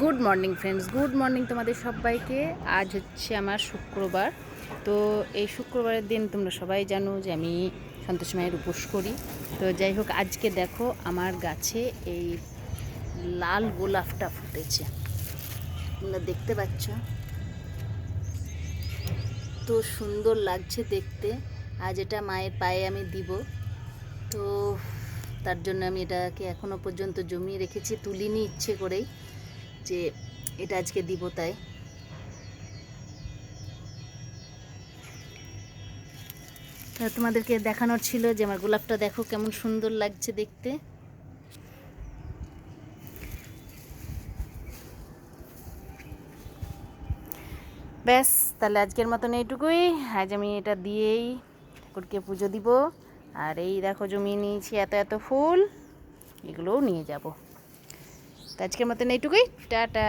Good morning friends, good morning তোমাদের সবাইকে। আজ হচ্ছে আমার শুক্রবার। তো এই শুক্রবারের দিন তোমরা সবাই জানো যে আমি সন্তোষ মায়ের উপোস করি। তো যাই হোক, আজকে দেখো আমার গাছে এই লাল গোলাপটা ফুটেছে, তোমরা দেখতে পাচ্ছ, তো সুন্দর লাগছে দেখতে। আজ এটা মায়ের পায়ে আমি দিব, তো তার জন্য আমি এটাকে এখনও পর্যন্ত জমিয়ে রেখেছি, তুলিনি ইচ্ছে করেই যে এটা আজকে দিব। তাই তোমাদেরকে দেখানোর ছিল যে আমার গোলাপটা দেখো কেমন সুন্দর লাগছে দেখতে। ব্যাস, তাহলে আজকের মতন এইটুকুই। আজ আমি এটা দিয়েই ঠাকুরকে পুজো দিব। আর এই দেখো জমিয়ে নিয়েছি এত এত ফুল, এগুলোও নিয়ে যাব। তো আজকের মতন এইটুকুই, টাটা।